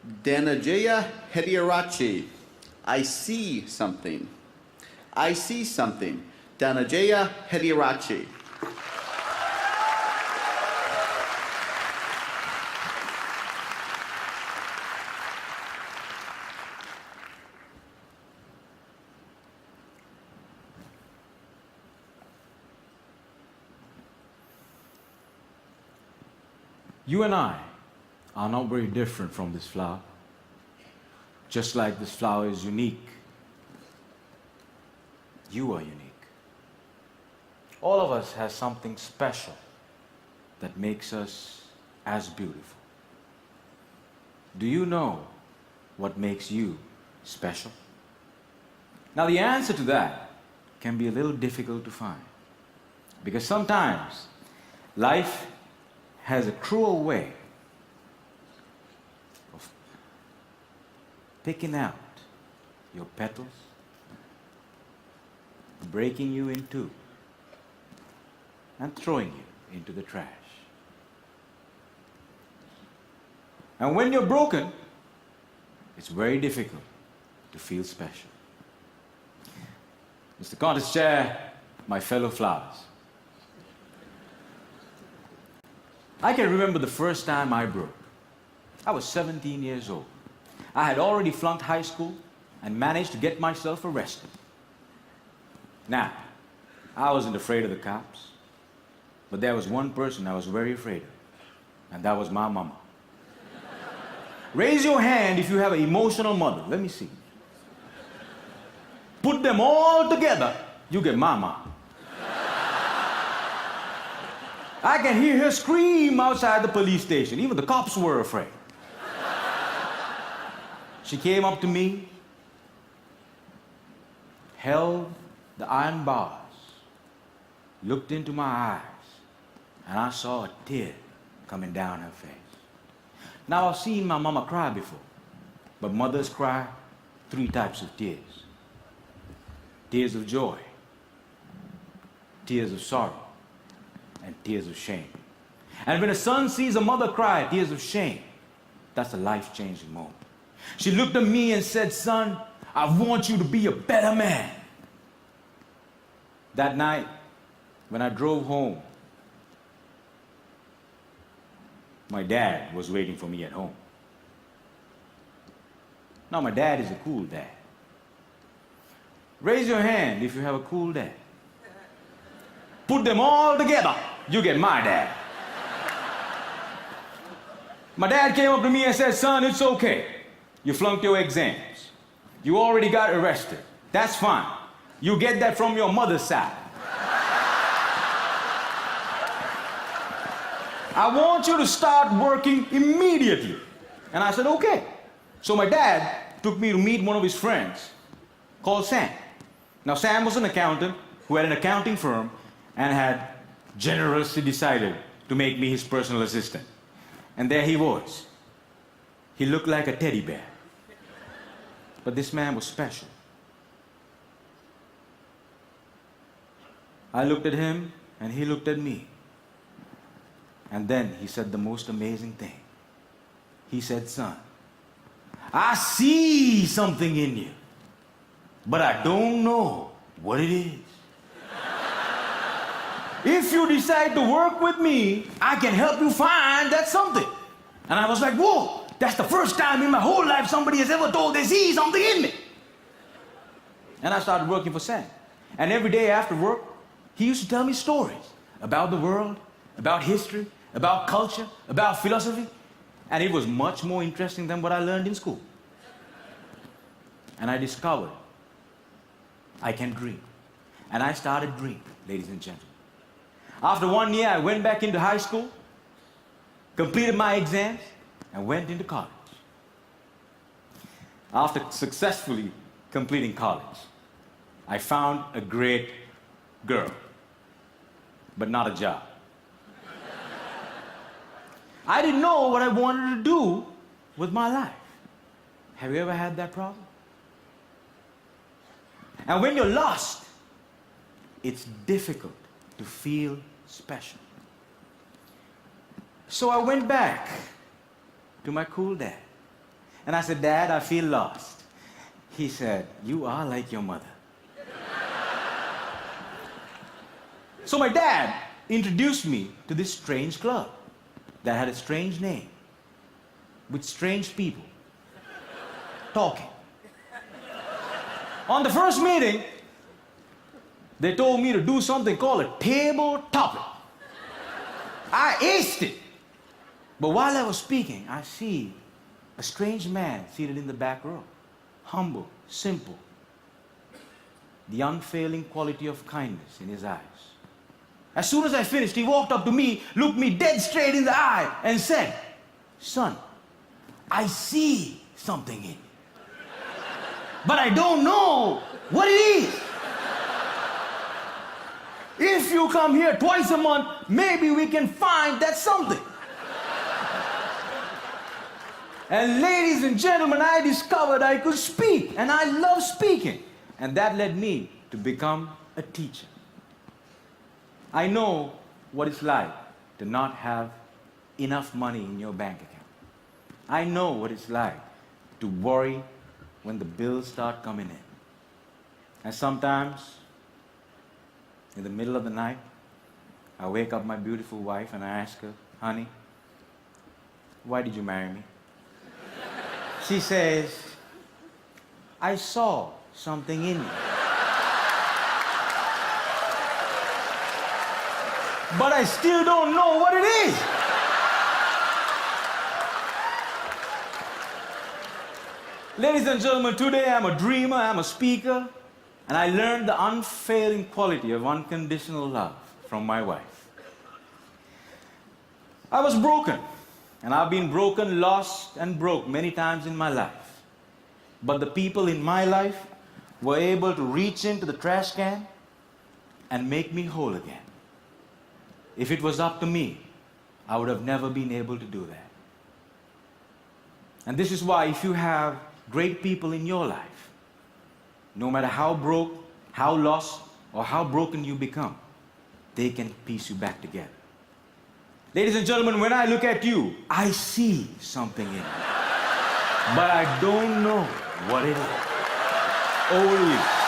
Dananjaya Hettiarachchi. I see something. I see something. Dananjaya Hettiarachchi. You and I are not very different from this flower. Just like this flower is unique, you are unique. All of us has something special that makes us as beautiful. Do you know what makes you special? Now the answer to that can be a little difficult to find, because sometimes life has a cruel way of picking out your petals, breaking you in two, and throwing you into the trash. And when you're broken, it's very difficult to feel special. Mr. Contest Chair, my fellow flowers, I can remember the first time I broke. I was 17 years old. I had already flunked high school and managed to get myself arrested. Now, I wasn't afraid of the cops, but there was one person I was very afraid of, and that was my mama. Raise your hand if you have an emotional mother. Let me see. Put them all together, you get mama. I can hear her scream outside the police station. Even the cops were afraid. She came up to me, held the iron bars, looked into my eyes, and I saw a tear coming down her face. Now, I've seen my mama cry before, but mothers cry 3 types of tears. Tears of joy, tears of sorrow, and tears of shame. And when a son sees a mother cry tears of shame, that's a life-changing moment. She looked at me and said, "Son, I want you to be a better man." That night, when I drove home, my dad was waiting for me at home. Now, my dad is a cool dad. Raise your hand if you have a cool dad. Put them all together, you get my dad. My dad came up to me and said, "Son, it's okay. You flunked your exams. You already got arrested. That's fine. You get that from your mother's side. I want you to start working immediately." And I said, "Okay." So my dad took me to meet one of his friends called Sam. Now, Sam was an accountant who had an accounting firm and had generously decided to make me his personal assistant. And there he was. He looked like a teddy bear. But this man was special. I looked at him and he looked at me. And then he said the most amazing thing. He said, "Son, I see something in you, but I don't know what it is. If you decide to work with me, I can help you find that something." And I was like, "Whoa, that's the first time in my whole life somebody has ever told they see something in me." And I started working for Sam. And every day after work, he used to tell me stories about the world, about history, about culture, about philosophy. And it was much more interesting than what I learned in school. And I discovered I can dream. And I started dreaming, ladies and gentlemen. After 1 year, I went back into high school, completed my exams, and went into college. After successfully completing college, I found a great girl, but not a job. I didn't know what I wanted to do with my life. Have you ever had that problem? And when you're lost, it's difficult to feel special. So I went back to my cool dad And I said, Dad, I feel lost. He said, you are like your mother. So my dad introduced me to this strange club that had a strange name, with strange people talking. On the first meeting, they told me to do something called a table topic. I aced it. But while I was speaking, I see a strange man seated in the back row. Humble, simple. The unfailing quality of kindness in his eyes. As soon as I finished, he walked up to me, looked me dead straight in the eye, and said, son, I see something in you. But I don't know what it is. If you come here twice a month, maybe we can find that something. And ladies and gentlemen, I discovered I could speak, and I love speaking. And that led me to become a teacher. I know what it's like to not have enough money in your bank account. I know what it's like to worry when the bills start coming in. And sometimes, in the middle of the night, I wake up my beautiful wife and I ask her, honey, why did you marry me? She says, I saw something in you. But I still don't know what it is. Ladies and gentlemen, today I'm a dreamer, I'm a speaker, and I learned the unfailing quality of unconditional love from my wife. I was broken, and I've been broken, lost, and broke many times in my life. But the people in my life were able to reach into the trash can and make me whole again. If it was up to me, I would have never been able to do that. And this is why if you have great people in your life, no matter how broke, how lost, or how broken you become, they can piece you back together. Ladies and gentlemen, when I look at you, I see something in you. But I don't know what it is. Over to you.